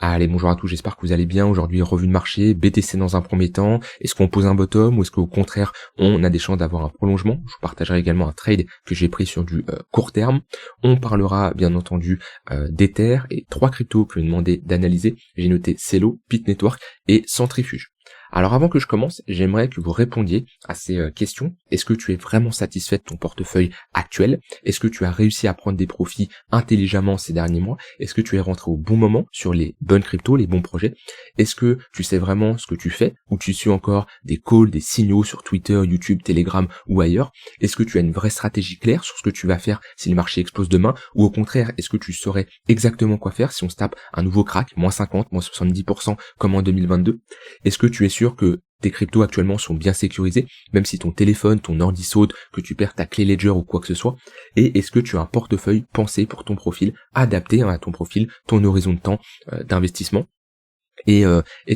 Allez, bonjour à tous, j'espère que vous allez bien. Aujourd'hui, revue de marché, BTC dans un premier temps. Est-ce qu'on pose un bottom ou est-ce qu'au contraire, on a des chances d'avoir un prolongement? Je vous partagerai également un trade que j'ai pris sur du court terme. On parlera bien entendu d'Ether et 3 cryptos que j'ai demandé d'analyser. J'ai noté Celo, BitNetwork et Centrifuge. Alors avant que je commence, j'aimerais que vous répondiez à ces questions. Est-ce que tu es vraiment satisfait de ton portefeuille actuel? Est-ce que tu as réussi à prendre des profits intelligemment ces derniers mois? Est-ce que tu es rentré au bon moment sur les bonnes cryptos, les bons projets? Est-ce que tu sais vraiment ce que tu fais ou tu suis encore des calls, des signaux sur Twitter, YouTube, Telegram ou ailleurs? Est-ce que tu as une vraie stratégie claire sur ce que tu vas faire si le marché explose demain? Ou au contraire, est-ce que tu saurais exactement quoi faire si on se tape un nouveau crack, moins 50, moins 70% comme en 2022? Est-ce que tu es sûr que tes cryptos actuellement sont bien sécurisés, même si ton téléphone, ton ordi saute, que tu perds ta clé Ledger ou quoi que ce soit? Et est-ce que tu as un portefeuille pensé pour ton profil, adapté à ton profil, ton horizon de temps d'investissement et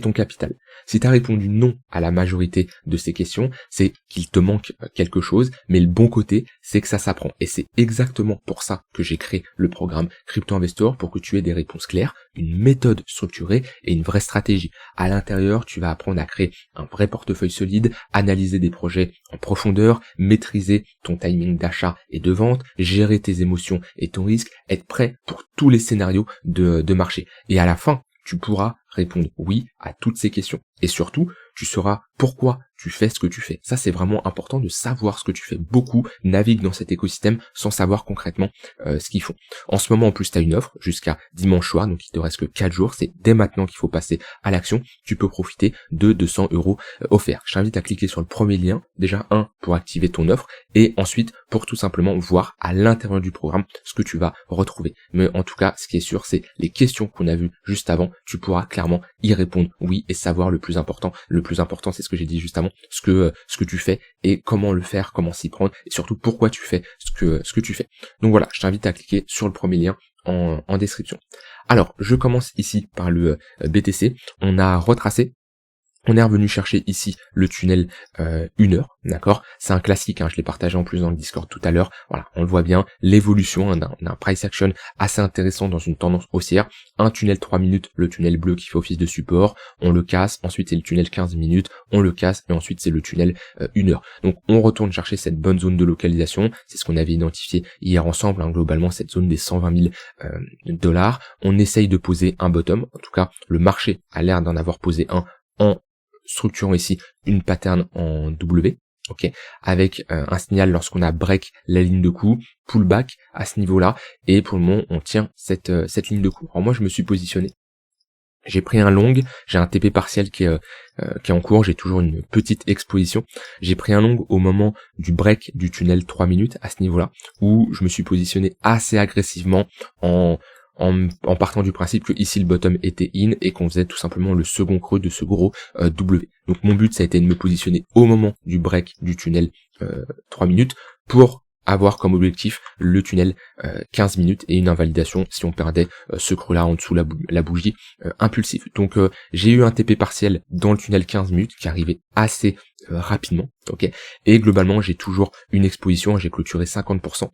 ton capital? Si tu as répondu non à la majorité de ces questions, c'est qu'il te manque quelque chose, mais le bon côté, c'est que ça s'apprend. Et c'est exactement pour ça que j'ai créé le programme Crypto Investor, pour que tu aies des réponses claires, une méthode structurée et une vraie stratégie. À l'intérieur, tu vas apprendre à créer un vrai portefeuille solide, analyser des projets en profondeur, maîtriser ton timing d'achat et de vente, gérer tes émotions et ton risque, être prêt pour tous les scénarios de marché. Et à la fin, tu pourras répondre oui à toutes ces questions. Et surtout, tu sauras pourquoi tu fais ce que tu fais. Ça, c'est vraiment important de savoir ce que tu fais. Beaucoup naviguent dans cet écosystème sans savoir concrètement ce qu'ils font. En ce moment, en plus, tu as une offre jusqu'à dimanche soir, donc il te reste que 4 jours. C'est dès maintenant qu'il faut passer à l'action. Tu peux profiter de 200 € offerts. Je t'invite à cliquer sur le premier lien. Déjà, pour activer ton offre, et ensuite, pour tout simplement voir à l'intérieur du programme ce que tu vas retrouver. Mais en tout cas, ce qui est sûr, c'est les questions qu'on a vues juste avant. Tu pourras clairement y répondre oui et savoir le plus important. Le plus important, c'est ce que j'ai dit juste avant, ce que tu fais et comment le faire, comment s'y prendre, et surtout pourquoi tu fais ce que tu fais. Donc voilà, je t'invite à cliquer sur le premier lien en description. Alors, je commence ici par le BTC. On a retracé. On est revenu chercher ici le tunnel 1 heure, d'accord? C'est un classique, je l'ai partagé en plus dans le Discord tout à l'heure. Voilà, on le voit bien, l'évolution d'un price action assez intéressant dans une tendance haussière. Un tunnel 3 minutes, le tunnel bleu qui fait office de support, on le casse, ensuite c'est le tunnel 15 minutes, on le casse, et ensuite c'est le tunnel 1 heure. Donc on retourne chercher cette bonne zone de localisation, c'est ce qu'on avait identifié hier ensemble, globalement cette zone des 120 000 $. On essaye de poser un bottom, en tout cas le marché a l'air d'en avoir posé un en structurant ici une pattern en W, ok, avec un signal lorsqu'on a break la ligne de coup, pullback à ce niveau-là, et pour le moment on tient cette ligne de coup. Alors moi je me suis positionné, j'ai pris un long, j'ai un TP partiel qui est en cours, j'ai toujours une petite exposition. J'ai pris un long au moment du break du tunnel 3 minutes à ce niveau-là, où je me suis positionné assez agressivement en partant du principe que ici le bottom était in et qu'on faisait tout simplement le second creux de ce gros W. Donc mon but ça a été de me positionner au moment du break du tunnel 3 minutes pour avoir comme objectif le tunnel 15 minutes et une invalidation si on perdait ce creux là en dessous la bougie impulsive. Donc j'ai eu un TP partiel dans le tunnel 15 minutes qui arrivait assez rapidement, ok, et globalement j'ai toujours une exposition, j'ai clôturé 50%.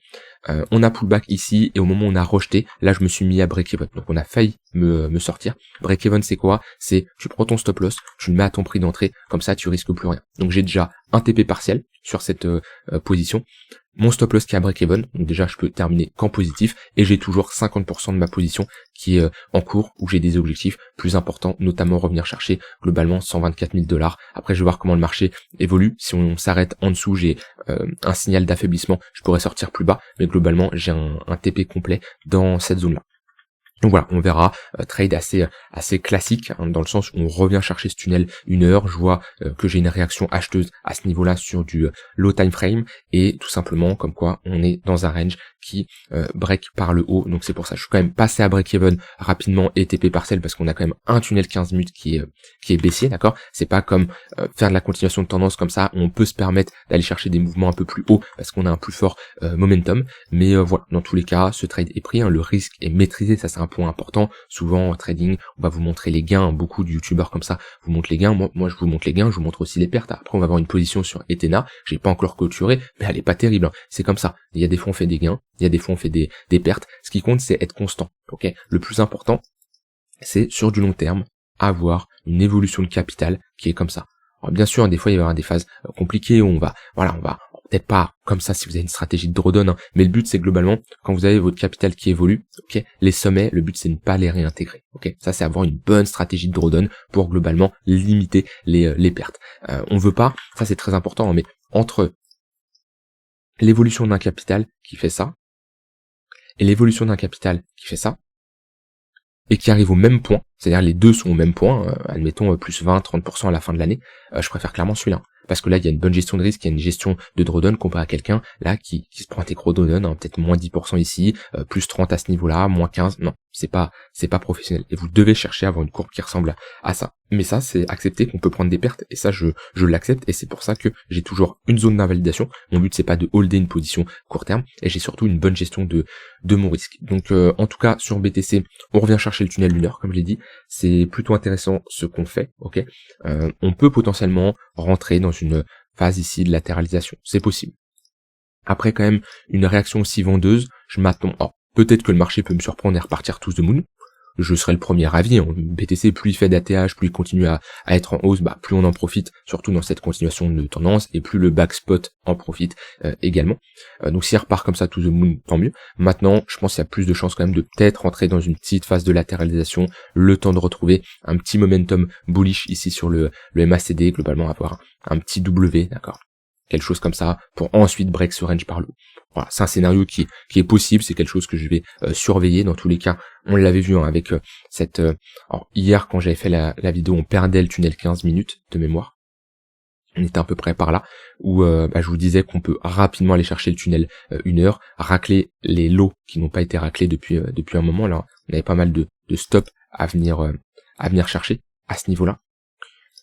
On a pullback ici et au moment où on a rejeté, là je me suis mis à break-even, donc on a failli me sortir. Break-even c'est quoi? C'est tu prends ton stop loss, tu le mets à ton prix d'entrée, comme ça tu risques plus rien. Donc j'ai déjà un TP partiel sur cette position, mon stop loss qui est à break-even, donc déjà je peux terminer qu'en positif, et j'ai toujours 50% de ma position qui est en cours, où j'ai des objectifs plus importants, notamment revenir chercher globalement 124 000 $. Après je vais voir comment le marché évolue, si on s'arrête en dessous, j'ai un signal d'affaiblissement, je pourrais sortir plus bas, mais globalement j'ai un TP complet dans cette zone là. Donc voilà, on verra, trade assez classique, dans le sens où on revient chercher ce tunnel 1 heure, je vois que j'ai une réaction acheteuse à ce niveau-là sur du low time frame, et tout simplement comme quoi on est dans un range qui break par le haut, donc c'est pour ça je suis quand même passé à break-even rapidement et TP partiel, parce qu'on a quand même un tunnel 15 minutes qui est baissier, d'accord? C'est pas comme faire de la continuation de tendance comme ça, on peut se permettre d'aller chercher des mouvements un peu plus hauts, parce qu'on a un plus fort momentum, mais voilà, dans tous les cas, ce trade est pris, le risque est maîtrisé, ça c'est un point important. Souvent en trading, on va vous montrer les gains, beaucoup de youtubeurs comme ça vous montrent les gains, moi je vous montre les gains, je vous montre aussi les pertes. Après on va avoir une position sur Ethena, j'ai pas encore clôturé, mais elle est pas terrible, c'est comme ça. Il y a des fois on fait des gains, il y a des fois on fait des pertes, ce qui compte c'est être constant, ok. Le plus important c'est sur du long terme, avoir une évolution de capital qui est comme ça. Alors bien sûr, des fois, il va y avoir des phases compliquées où on va peut-être pas comme ça si vous avez une stratégie de drawdown, hein, mais le but c'est globalement, quand vous avez votre capital qui évolue, ok, les sommets, le but c'est de ne pas les réintégrer, ok. Ça c'est avoir une bonne stratégie de drawdown pour globalement limiter les pertes. On veut pas, ça c'est très important, hein, mais entre l'évolution d'un capital qui fait ça et l'évolution d'un capital qui fait ça, et qui arrivent au même point, c'est-à-dire les deux sont au même point, admettons plus 20-30% à la fin de l'année, je préfère clairement celui-là. Parce que là, il y a une bonne gestion de risque, il y a une gestion de drawdown comparé à quelqu'un, là, qui se prend un gros drawdown, hein, peut-être moins 10% ici, plus 30 à ce niveau-là, moins 15, non, c'est pas professionnel. Et vous devez chercher à avoir une courbe qui ressemble à ça. Mais ça, c'est accepter qu'on peut prendre des pertes, et ça, je l'accepte, et c'est pour ça que j'ai toujours une zone d'invalidation. Mon but, c'est pas de holder une position court terme, et j'ai surtout une bonne gestion de mon risque. Donc, en tout cas, sur BTC, on revient chercher le tunnel lunaire, comme je l'ai dit, c'est plutôt intéressant ce qu'on fait, ok. On peut potentiellement rentrer dans une phase ici de latéralisation, c'est possible. Après quand même une réaction aussi vendeuse, je m'attends, peut-être que le marché peut me surprendre et repartir tous de moon, je serai le premier ravi, en BTC, plus il fait d'ATH, plus il continue à être en hausse, plus on en profite, surtout dans cette continuation de tendance, et plus le backspot en profite également. Donc s'il repart comme ça to the moon, tant mieux. Maintenant, je pense qu'il y a plus de chances quand même de peut-être rentrer dans une petite phase de latéralisation, le temps de retrouver un petit momentum bullish ici sur le MACD, globalement avoir un petit W, d'accord, quelque chose comme ça, pour ensuite break ce range par le haut. Voilà, c'est un scénario qui est possible, c'est quelque chose que je vais surveiller. Dans tous les cas, on l'avait vu, hein, avec cette... alors hier, quand j'avais fait la vidéo, on perdait le tunnel 15 minutes de mémoire. On était à peu près par là, où je vous disais qu'on peut rapidement aller chercher le tunnel 1 heure, racler les lots qui n'ont pas été raclés depuis un moment. Là, on avait pas mal de stops à venir chercher à ce niveau-là.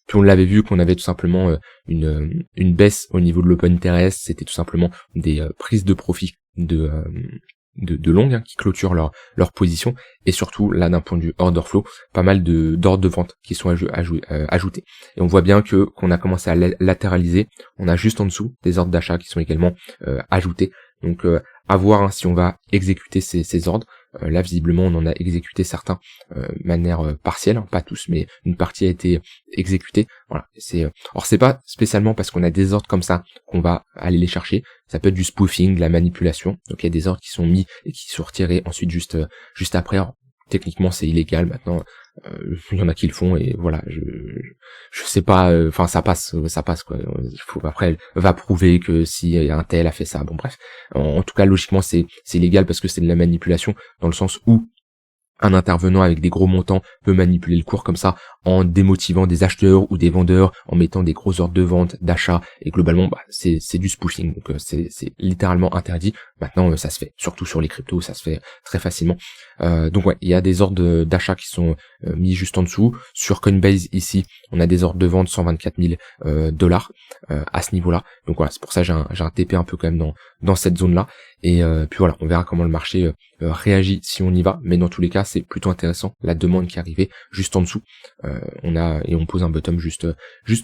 Puis on l'avait vu qu'on avait tout simplement une baisse au niveau de l'open interest, c'était tout simplement des prises de profit de longues, hein, qui clôturent leur position, et surtout là d'un point de vue order flow, pas mal d'ordres de vente qui sont ajoutés. Et on voit bien qu'on a commencé à latéraliser, on a juste en dessous des ordres d'achat qui sont également ajoutés. Donc à voir, hein, si on va exécuter ces ordres. Là visiblement on en a exécuté certains de manière partielle, hein, pas tous, mais une partie a été exécutée. Voilà, alors c'est pas spécialement parce qu'on a des ordres comme ça qu'on va aller les chercher, ça peut être du spoofing, de la manipulation. Donc il y a des ordres qui sont mis et qui sont retirés ensuite juste après. Alors, techniquement c'est illégal maintenant, il y en a qui le font, et voilà, je sais pas, enfin ça passe quoi. Après va prouver que si un tel a fait ça, bon bref, en tout cas logiquement c'est illégal parce que c'est de la manipulation, dans le sens où un intervenant avec des gros montants peut manipuler le cours comme ça en démotivant des acheteurs ou des vendeurs, en mettant des gros ordres de vente, d'achat, et globalement c'est du spoofing, donc c'est littéralement interdit. Maintenant ça se fait, surtout sur les cryptos, ça se fait très facilement. Donc ouais, il y a des ordres d'achat qui sont mis juste en dessous. Sur Coinbase ici, on a des ordres de vente 124 000 dollars à ce niveau-là. Donc voilà, c'est pour ça que j'ai un TP un peu quand même dans cette zone-là. Et puis voilà, on verra comment le marché réagit si on y va, mais dans tous les cas c'est plutôt intéressant, la demande qui est arrivée juste en dessous, on pose un bottom juste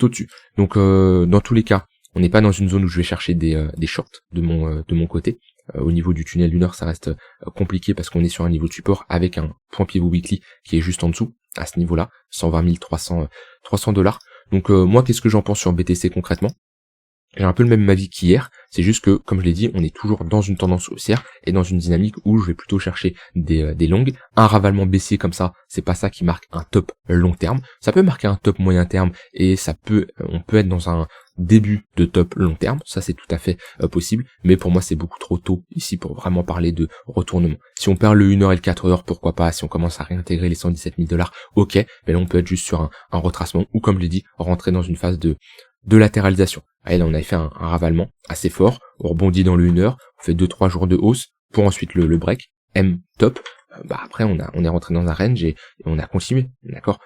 au-dessus. Donc dans tous les cas, on n'est pas dans une zone où je vais chercher des shorts de mon côté. Au niveau du tunnel d'une heure, ça reste compliqué parce qu'on est sur un niveau de support avec un point pivot weekly qui est juste en dessous, à ce niveau-là, 120 300 dollars. Donc moi, qu'est-ce que j'en pense sur BTC concrètement? J'ai un peu le même avis qu'hier, c'est juste que, comme je l'ai dit, on est toujours dans une tendance haussière et dans une dynamique où je vais plutôt chercher des longues. Un ravalement baissier comme ça, c'est pas ça qui marque un top long terme. Ça peut marquer un top moyen terme, et on peut être dans un début de top long terme, ça c'est tout à fait possible, mais pour moi c'est beaucoup trop tôt ici pour vraiment parler de retournement. Si on perd le 1 heure et le 4 heures, pourquoi pas? Si on commence à réintégrer les 117 000 dollars, ok, mais là on peut être juste sur un retracement, ou comme je l'ai dit, rentrer dans une phase de latéralisation. Allez, là on avait fait un ravalement assez fort, on rebondit dans le 1 heure, on fait 2-3 jours de hausse pour ensuite le break, M top. Après on est rentré dans un range et on a continué, d'accord.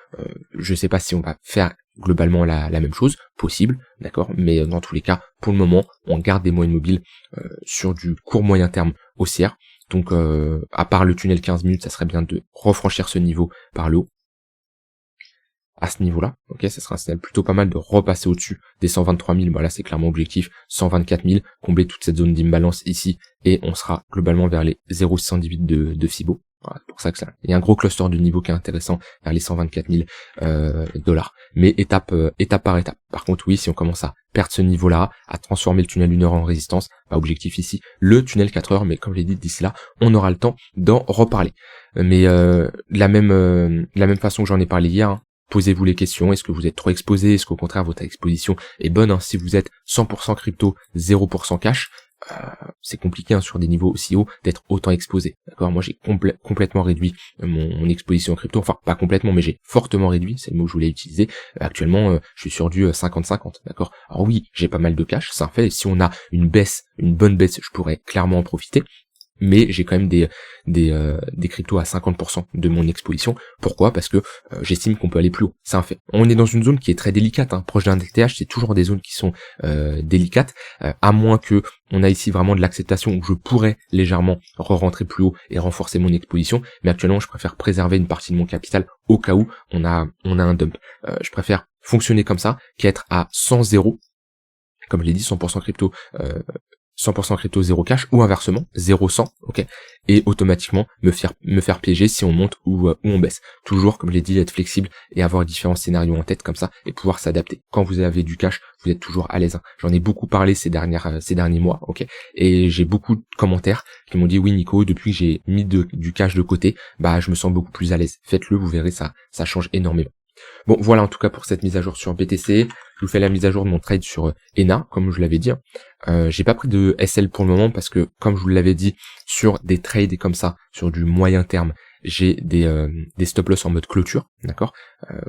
Je sais pas si on va faire globalement la même chose, possible, d'accord, mais dans tous les cas, pour le moment, on garde des moyennes mobiles sur du court moyen terme haussière. Donc à part le tunnel 15 minutes, ça serait bien de refranchir ce niveau par le haut. À ce niveau-là, ok, ça sera un signal plutôt pas mal de repasser au-dessus des 123 000, là c'est clairement objectif, 124 000, combler toute cette zone d'imbalance ici, et on sera globalement vers les 0,118 de Fibo, Voilà, c'est pour ça que ça, il y a un gros cluster de niveau qui est intéressant vers les 124 000 dollars. Mais étape par étape. Par contre, oui, si on commence à perdre ce niveau-là, à transformer le tunnel 1 heure en résistance, objectif ici, le tunnel 4 heures, mais comme je l'ai dit, d'ici là, on aura le temps d'en reparler. Mais de la même façon que j'en ai parlé hier, hein, posez-vous les questions, est-ce que vous êtes trop exposé, est-ce qu'au contraire votre exposition est bonne, hein, si vous êtes 100% crypto, 0% cash, c'est compliqué, hein, sur des niveaux aussi hauts d'être autant exposé. D'accord, moi j'ai complètement réduit mon exposition en crypto, enfin pas complètement, mais j'ai fortement réduit, c'est le mot que je voulais utiliser. Actuellement, je suis sur du 50-50, d'accord. Alors oui, j'ai pas mal de cash, c'est un fait, et si on a une bonne baisse, je pourrais clairement en profiter. Mais j'ai quand même des cryptos à 50% de mon exposition. Pourquoi? Parce que j'estime qu'on peut aller plus haut. C'est un fait. On est dans une zone qui est très délicate, hein. Proche d'un DTH, c'est toujours des zones qui sont délicates, à moins que on a ici vraiment de l'acceptation où je pourrais légèrement re-rentrer plus haut et renforcer mon exposition. Mais actuellement, je préfère préserver une partie de mon capital au cas où on a un dump. Je préfère fonctionner comme ça qu'être à 100-0. Comme je l'ai dit, 100% crypto, 100% crypto 0 cash, ou inversement 0-100, ok, et automatiquement me faire piéger si on monte ou on baisse. Toujours, comme je l'ai dit, être flexible et avoir différents scénarios en tête comme ça et pouvoir s'adapter. Quand vous avez du cash, vous êtes toujours à l'aise, hein. J'en ai beaucoup parlé ces derniers mois, ok, et j'ai beaucoup de commentaires qui m'ont dit oui Nico, depuis que j'ai mis du cash de côté, bah je me sens beaucoup plus à l'aise. Faites-le, vous verrez, ça change énormément. Bon, voilà en tout cas pour cette mise à jour sur BTC. Je vous fais la mise à jour de mon trade sur ENA, comme je l'avais dit. J'ai pas pris de SL pour le moment parce que, comme je vous l'avais dit, sur des trades comme ça, sur du moyen terme, j'ai des stop loss en mode clôture, d'accord.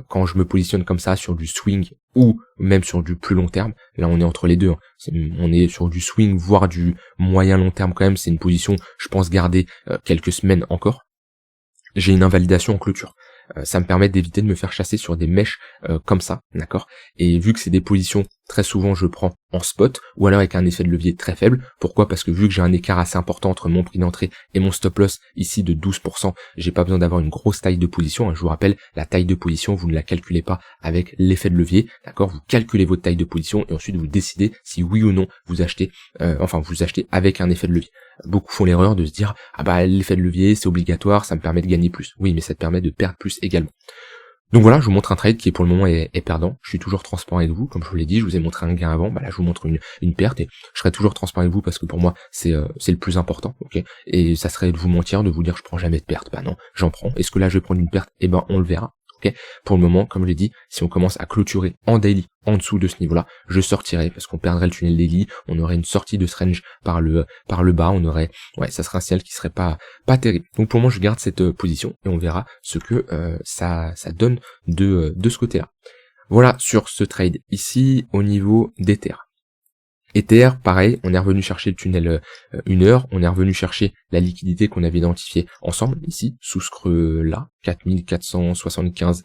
Quand je me positionne comme ça sur du swing ou même sur du plus long terme, là on est entre les deux, hein. On est sur du swing voire du moyen long terme quand même. C'est une position, je pense, garder quelques semaines encore. J'ai une invalidation en clôture. Ça me permet d'éviter de me faire chasser sur des mèches comme ça, d'accord. Et vu que c'est des positions, très souvent je prends en spot, ou alors avec un effet de levier très faible. Pourquoi? Parce que vu que j'ai un écart assez important entre mon prix d'entrée et mon stop loss, ici de 12%, j'ai pas besoin d'avoir une grosse taille de position, hein. Je vous rappelle, la taille de position, vous ne la calculez pas avec l'effet de levier, d'accord. Vous calculez votre taille de position et ensuite vous décidez si oui ou non vous achetez, vous achetez avec un effet de levier. Beaucoup font l'erreur de se dire ah bah l'effet de levier c'est obligatoire, ça me permet de gagner plus. Oui, mais ça te permet de perdre plus également. Donc voilà, je vous montre un trade qui pour le moment est perdant. Je suis toujours transparent avec vous, comme je vous l'ai dit, je vous ai montré un gain avant, bah là je vous montre une perte et je serai toujours transparent avec vous parce que pour moi c'est le plus important, ok. Et ça serait de vous mentir, de vous dire je prends jamais de perte. Bah non, j'en prends. Est-ce que là je vais prendre une perte? Eh ben on le verra. Ok. Pour le moment, comme je l'ai dit, si on commence à clôturer en daily en dessous de ce niveau-là, je sortirai parce qu'on perdrait le tunnel daily, on aurait une sortie de ce range par le bas, on aurait, ça serait un ciel qui serait pas terrible. Donc pour moi, je garde cette position et on verra ce que ça donne de ce côté-là. Voilà sur ce trade ici au niveau d'Ether. Ether, pareil, on est revenu chercher le tunnel 1 heure, on est revenu chercher la liquidité qu'on avait identifiée ensemble, ici, sous ce creux-là, 4475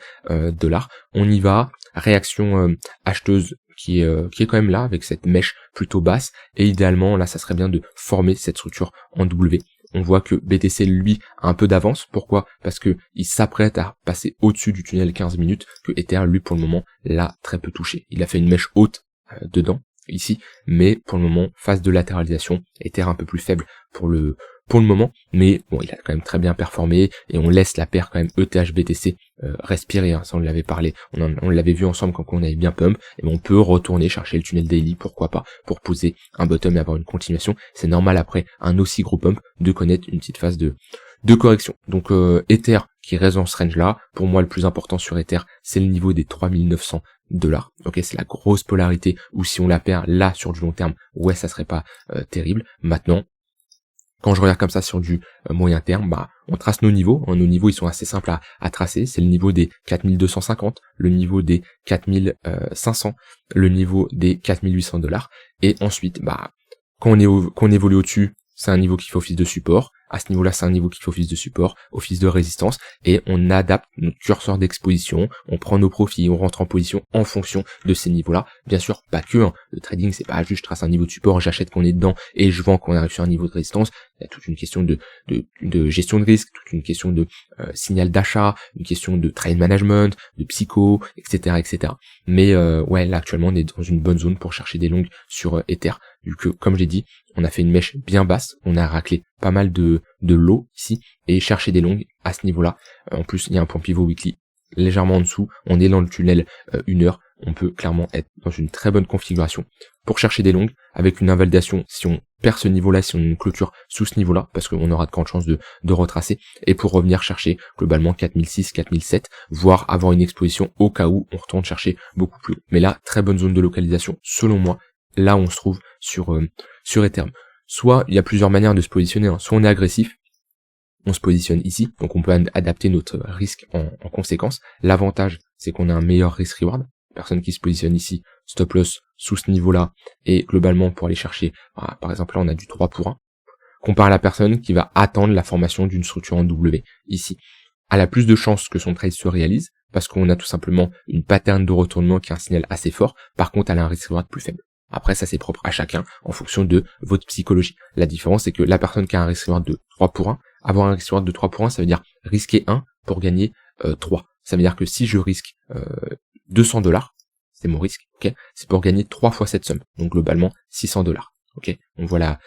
dollars. On y va, réaction acheteuse qui est quand même là, avec cette mèche plutôt basse, et idéalement, là, ça serait bien de former cette structure en W. On voit que BTC, lui, a un peu d'avance. Pourquoi? Parce que il s'apprête à passer au-dessus du tunnel 15 minutes, que Ether, lui, pour le moment, l'a très peu touché. Il a fait une mèche haute dedans, ici, mais pour le moment, phase de latéralisation, Ether un peu plus faible pour le moment, mais bon, il a quand même très bien performé, et on laisse la paire quand même ETH-BTC respirer, hein, ça on l'avait parlé, on l'avait vu ensemble quand on avait bien pump, et on peut retourner chercher le tunnel daily, pourquoi pas, pour poser un bottom et avoir une continuation. C'est normal après un aussi gros pump de connaître une petite phase de correction. Donc Ether qui reste dans ce range là, pour moi le plus important sur Ether, c'est le niveau des 3900 dollars. Ok, c'est la grosse polarité où si on la perd là sur du long terme, ouais, ça serait pas terrible. Maintenant, quand je regarde comme ça sur du moyen terme, bah on trace nos niveaux. Nos niveaux ils sont assez simples à tracer. C'est le niveau des 4250, le niveau des 4500, le niveau des 4800 dollars. Et ensuite, bah quand on évolue au-dessus, c'est un niveau qui fait office de support. À ce niveau-là, c'est un niveau qui fait office de support, office de résistance, et on adapte notre curseur d'exposition, on prend nos profits, on rentre en position en fonction de ces niveaux-là. Bien sûr, pas que, hein. Le trading, c'est pas juste je trace un niveau de support, j'achète qu'on est dedans, et je vends qu'on arrive sur un niveau de résistance. Il y a toute une question de gestion de risque, toute une question de signal d'achat, une question de trade management, de psycho, etc., etc. Mais ouais, là, actuellement, on est dans une bonne zone pour chercher des longues sur Ether, vu que, comme j'ai dit, on a fait une mèche bien basse, on a raclé pas mal de lots ici, et chercher des longues à ce niveau-là. En plus, il y a un point pivot weekly légèrement en dessous, on est dans le tunnel 1 heure, on peut clairement être dans une très bonne configuration pour chercher des longues, avec une invalidation si on perd ce niveau-là, si on a une clôture sous ce niveau-là, parce qu'on aura de grandes chances de retracer, et pour revenir chercher globalement 4006, 4007, voire avoir une exposition au cas où on retourne chercher beaucoup plus haut. Mais là, très bonne zone de localisation, selon moi, là où on se trouve sur Ethereum. Soit, il y a plusieurs manières de se positionner, hein. Soit on est agressif, on se positionne ici, donc on peut adapter notre risque en conséquence. L'avantage, c'est qu'on a un meilleur risk-reward. Personne qui se positionne ici, stop loss sous ce niveau-là, et globalement pour aller chercher, par exemple là on a du 3 pour 1, comparé à la personne qui va attendre la formation d'une structure en W ici. Elle a plus de chances que son trade se réalise, parce qu'on a tout simplement une pattern de retournement qui est un signal assez fort, par contre elle a un risk-reward plus faible. Après, ça c'est propre à chacun, en fonction de votre psychologie. La différence, c'est que la personne qui a un risk-reward de 3 pour 1, avoir un risk-reward de 3 pour 1, ça veut dire risquer 1 pour gagner 3. Ça veut dire que si je risque $200, c'est mon risque, ok, c'est pour gagner 3 fois cette somme. Donc globalement, $600. Ok, donc voilà,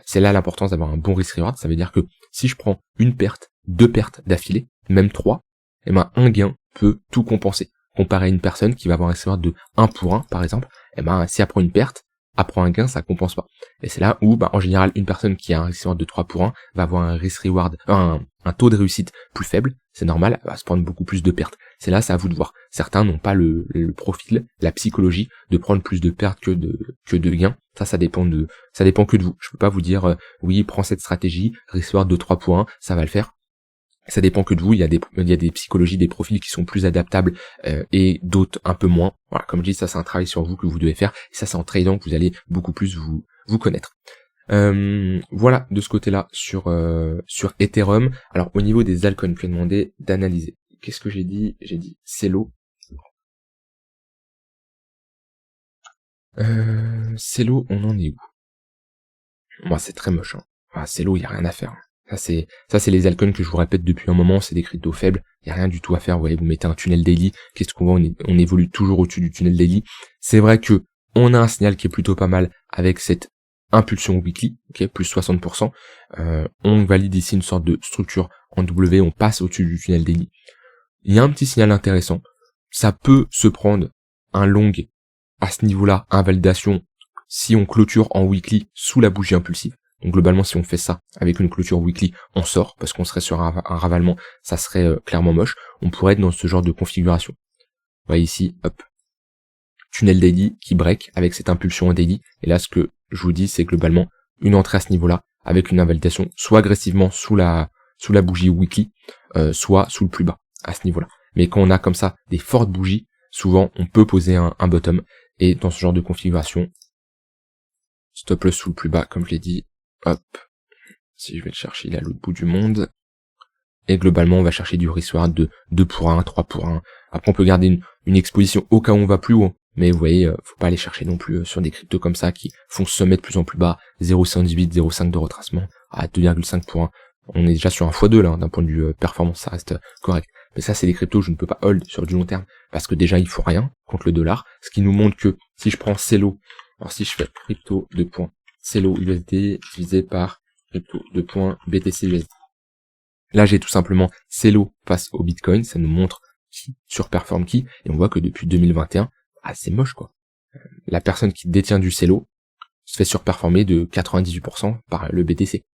c'est là l'importance d'avoir un bon risk-reward. Ça veut dire que si je prends une perte, 2 pertes d'affilée, même 3, et ben un gain peut tout compenser. Comparé à une personne qui va avoir un risk-reward de 1 pour 1, par exemple, et ben si elle prend une perte, après un gain, ça compense pas. Et c'est là où, en général, une personne qui a un risk-reward de 3 pour 1 va avoir un risk-reward, un taux de réussite plus faible, c'est normal, elle va se prendre beaucoup plus de pertes. C'est là, c'est à vous de voir. Certains n'ont pas le profil, la psychologie de prendre plus de pertes que de gains. Ça dépend que de vous. Je peux pas vous dire, oui, prends cette stratégie, risk-reward de 3 pour 1, ça va le faire. Ça dépend que de vous, il y a des psychologies, des profils qui sont plus adaptables et d'autres un peu moins. Voilà, comme je dis, ça c'est un travail sur vous que vous devez faire. Et ça c'est en trading que vous allez beaucoup plus vous connaître. Voilà de ce côté-là sur Ethereum. Alors au niveau des altcoins, tu as demandé d'analyser. Qu'est-ce que j'ai dit? J'ai dit Celo. Celo, on en est où? Moi c'est très moche. Celo, il y a rien à faire. Ça c'est les altcoins que je vous répète depuis un moment, c'est des cryptos faibles, il y a rien du tout à faire. Vous voyez, vous mettez un tunnel daily, qu'est-ce qu'on voit, on évolue toujours au-dessus du tunnel daily. C'est vrai que on a un signal qui est plutôt pas mal avec cette impulsion weekly, ok, plus 60%. On valide ici une sorte de structure en W, on passe au-dessus du tunnel daily. Il y a un petit signal intéressant, ça peut se prendre un long à ce niveau-là, invalidation, si on clôture en weekly sous la bougie impulsive. Donc globalement, si on fait ça avec une clôture weekly, on sort, parce qu'on serait sur un ravalement, ça serait clairement moche. On pourrait être dans ce genre de configuration. Vous voyez ici, hop, tunnel daily qui break avec cette impulsion en daily. Et là, ce que je vous dis, c'est globalement une entrée à ce niveau-là, avec une invalidation, soit agressivement sous la bougie weekly, soit sous le plus bas, à ce niveau-là. Mais quand on a comme ça des fortes bougies, souvent on peut poser un bottom, et dans ce genre de configuration, stop loss sous le plus bas, comme je l'ai dit, hop, si je vais le chercher, il est à l'autre bout du monde. Et globalement, on va chercher du risk-reward de 2 pour 1, 3 pour 1. Après, on peut garder une exposition au cas où on va plus haut. Mais vous voyez, faut pas aller chercher non plus sur des cryptos comme ça qui font se mettre de plus en plus bas. 0,78, 0,5 de retracement à 2,5 pour 1. On est déjà sur un x2 là, d'un point de vue performance, ça reste correct. Mais ça, c'est des cryptos que je ne peux pas hold sur du long terme. Parce que déjà, il faut rien contre le dollar. Ce qui nous montre que si je prends Celo, alors si je fais crypto de points, Celo USD divisé par crypto de points BTC USD. Là, j'ai tout simplement Celo face au Bitcoin, ça nous montre qui surperforme qui, et on voit que depuis 2021, c'est moche quoi. La personne qui détient du Celo se fait surperformer de 98% par le BTC.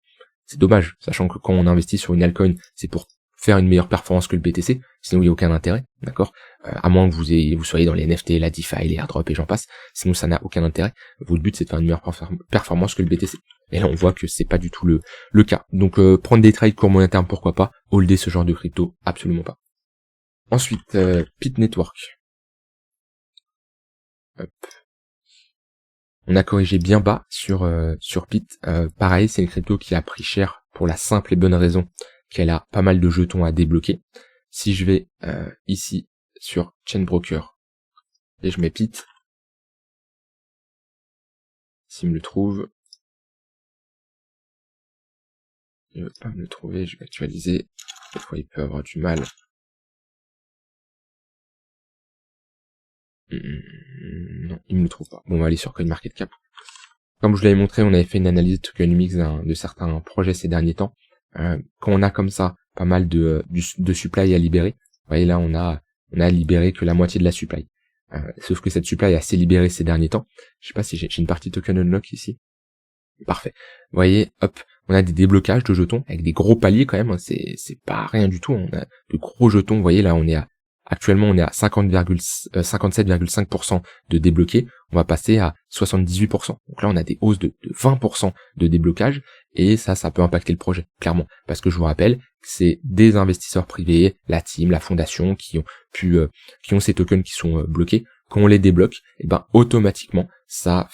C'est dommage, sachant que quand on investit sur une altcoin, c'est pour faire une meilleure performance que le BTC, sinon il n'y a aucun intérêt, d'accord, à moins que vous soyez dans les NFT, la DeFi, les airdrops et j'en passe, sinon ça n'a aucun intérêt. Votre but c'est de faire une meilleure performance que le BTC. Et là on voit que c'est pas du tout le cas. Donc prendre des trades court moyen terme, pourquoi pas, holder ce genre de crypto, absolument pas. Ensuite, Pit Network. Hop. On a corrigé bien bas sur Pit. Pareil, c'est une crypto qui a pris cher pour la simple et bonne raison qu'elle a pas mal de jetons à débloquer. Si je vais ici sur Chainbroker et je mets Pit, s'il me le trouve, il ne veut pas me le trouver, je vais actualiser. Des fois il peut avoir du mal. Non, il me le trouve pas. Bon, on va aller sur CoinMarketCap. Comme je vous l'avais montré, on avait fait une analyse de tokenomics de certains projets ces derniers temps. Quand on a comme ça pas mal de supply à libérer, vous voyez là on a libéré que la moitié de la supply. Sauf que cette supply est assez libérée ces derniers temps. Je sais pas si j'ai une partie token unlock ici. Parfait. Vous voyez, hop, on a des déblocages de jetons avec des gros paliers quand même, hein, c'est pas rien du tout, on a de gros jetons, vous voyez là actuellement on est à 57,5% de débloqués, on va passer à 78%. Donc là on a des hausses de 20% de déblocage et ça peut impacter le projet, clairement. Parce que je vous rappelle que c'est des investisseurs privés, la team, la fondation qui ont ces tokens qui sont bloqués. Quand on les débloque, et ben automatiquement ça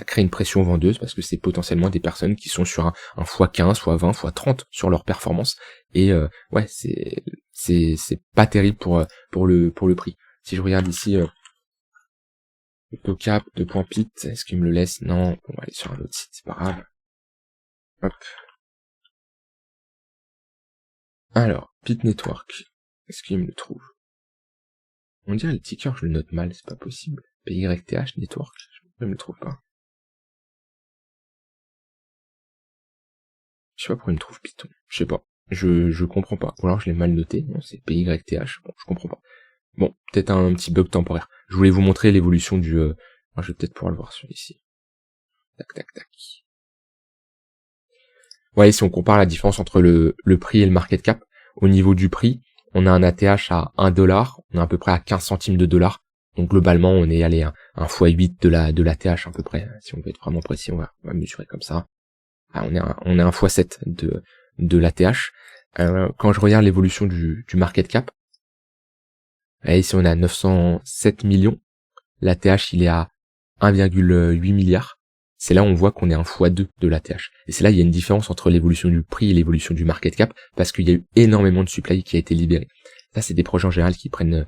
crée une pression vendeuse parce que c'est potentiellement des personnes qui sont sur un x15, x20, x30 sur leur performance et ouais c'est pas terrible pour le prix. Si je regarde ici le tocap de .pit, est-ce qu'il me le laisse? Non, on va aller sur un autre site, c'est pas grave. Hop. Alors, Pit Network, est-ce qu'il me le trouve? On dirait le ticker, je le note mal, c'est pas possible. PYTH Network, je me le trouve pas. Je sais pas pourquoi il me trouve Python, je sais pas. Je comprends pas. Ou alors je l'ai mal noté, non c'est PYTH, bon je comprends pas. Bon, peut-être un petit bug temporaire. Je voulais vous montrer l'évolution du... je vais peut-être pouvoir le voir sur ici. Tac tac tac. Vous voyez, si on compare la différence entre le prix et le market cap, au niveau du prix, on a un ATH à 1$, on est à peu près à 15 centimes de dollar. Donc globalement, on est allé à un x8 de l'ATH à peu près. Si on veut être vraiment précis, on va mesurer comme ça. Ah, on est un x7 de l'ATH. Quand je regarde l'évolution du market cap, ici on est à 907 millions. L'ATH il est à 1,8 milliard. C'est là où on voit qu'on est un x2 de l'ATH. Et c'est là il y a une différence entre l'évolution du prix et l'évolution du market cap parce qu'il y a eu énormément de supply qui a été libéré. Ça c'est des projets en général qui prennent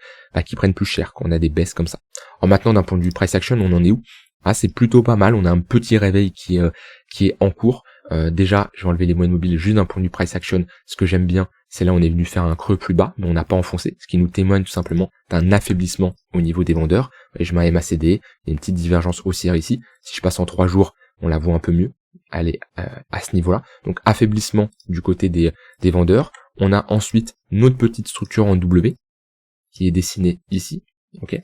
plus cher quand on a des baisses comme ça. Alors maintenant d'un point de vue price action, on en est où? Ah, c'est plutôt pas mal, on a un petit réveil qui est en cours. Déjà, je vais enlever les moyennes mobiles juste d'un point de vue price action. Ce que j'aime bien, c'est là on est venu faire un creux plus bas, mais on n'a pas enfoncé, ce qui nous témoigne tout simplement d'un affaiblissement au niveau des vendeurs. Et je mets un MACD, il y a une petite divergence haussière ici. Si je passe en 3 jours, on la voit un peu mieux. Elle est à ce niveau-là. Donc affaiblissement du côté des vendeurs. On a ensuite notre petite structure en W qui est dessinée ici. Ok.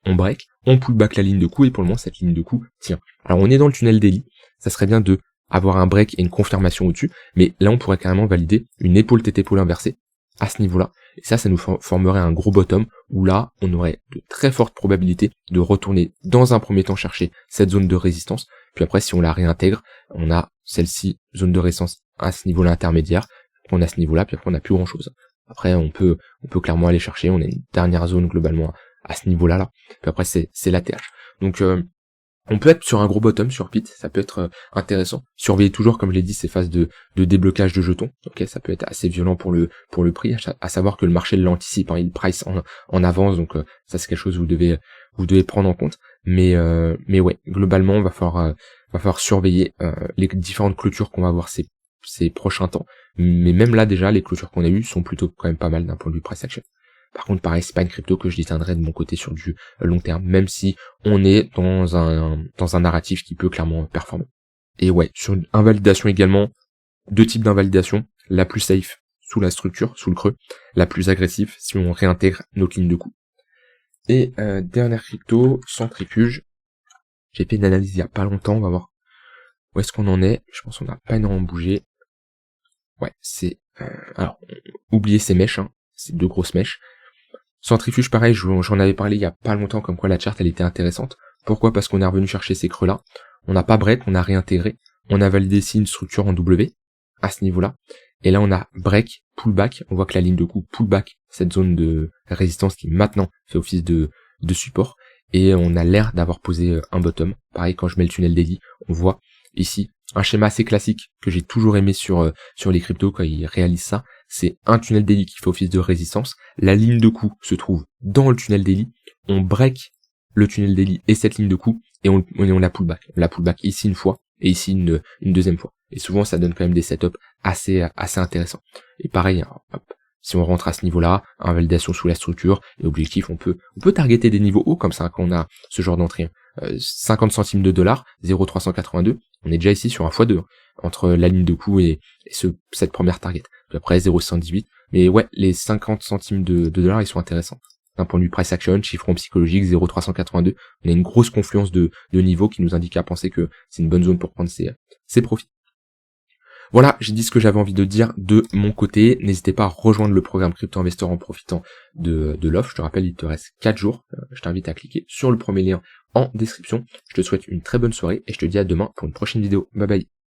On break, on pull back la ligne de coup et pour le moment cette ligne de coup tient. Alors on est dans le tunnel daily, ça serait bien de avoir un break et une confirmation au-dessus, mais là on pourrait carrément valider une épaule tête épaule inversée à ce niveau-là, et ça nous formerait un gros bottom où là on aurait de très fortes probabilités de retourner dans un premier temps chercher cette zone de résistance, puis après si on la réintègre, on a celle-ci, zone de résistance à ce niveau-là intermédiaire, on a ce niveau-là, puis après on n'a plus grand-chose. Après on peut clairement aller chercher, on a une dernière zone globalement à ce niveau-là, là. Puis après, c'est l'ATH. Donc, on peut être sur un gros bottom sur Pit, ça peut être intéressant. Surveillez toujours, comme je l'ai dit, ces phases de déblocage de jetons. Ok, ça peut être assez violent pour le prix, à savoir que le marché l'anticipe, hein, il price en avance, donc ça c'est quelque chose que vous devez prendre en compte. Mais ouais, globalement, va falloir surveiller les différentes clôtures qu'on va avoir ces prochains temps. Mais même là déjà, les clôtures qu'on a eues sont plutôt quand même pas mal d'un point de vue price action. Par contre, pareil, c'est pas une crypto que je déteindrai de mon côté sur du long terme, même si on est dans un narratif qui peut clairement performer. Et ouais, sur une invalidation également, 2 types d'invalidation, la plus safe sous la structure, sous le creux, la plus agressive si on réintègre notre ligne de coup. Et dernière crypto, Centrifuge. J'ai fait une analyse il y a pas longtemps, on va voir où est-ce qu'on en est. Je pense qu'on n'a pas énormément bougé. Ouais, c'est... alors, oubliez ces mèches, hein, c'est 2 grosses mèches. Centrifuge, pareil, j'en avais parlé il y a pas longtemps comme quoi la charte elle était intéressante. Pourquoi? Parce qu'on est revenu chercher ces creux là. On n'a pas break, on a réintégré. On a validé ici une structure en W à ce niveau-là. Et là on a break, pullback. On voit que la ligne de coup pullback, cette zone de résistance qui maintenant fait office de support. Et on a l'air d'avoir posé un bottom. Pareil, quand je mets le tunnel daily, on voit ici un schéma assez classique que j'ai toujours aimé sur les cryptos quand ils réalisent ça. C'est un tunnel daily qui fait office de résistance. La ligne de coup se trouve dans le tunnel daily. On break le tunnel daily et cette ligne de coup et on la pullback. On la pullback ici une fois et ici une deuxième fois. Et souvent ça donne quand même des setups assez intéressants. Et pareil, hop, Si on rentre à ce niveau-là, invalidation sous la structure, et objectif, on peut targeter des niveaux hauts comme ça quand on a ce genre d'entrée. 50 centimes de dollars, 0,382, on est déjà ici sur un x2, entre la ligne de coût et cette première target. Puis après 0,118, mais ouais, les 50 centimes de dollars, ils sont intéressants. D'un point de vue price action, chiffron psychologique, 0,382, on a une grosse confluence de niveaux qui nous indique à penser que c'est une bonne zone pour prendre ses profits. Voilà, j'ai dit ce que j'avais envie de dire de mon côté. N'hésitez pas à rejoindre le programme Crypto Investor en profitant de l'offre. Je te rappelle, il te reste 4 jours. Je t'invite à cliquer sur le premier lien en description. Je te souhaite une très bonne soirée et je te dis à demain pour une prochaine vidéo. Bye bye.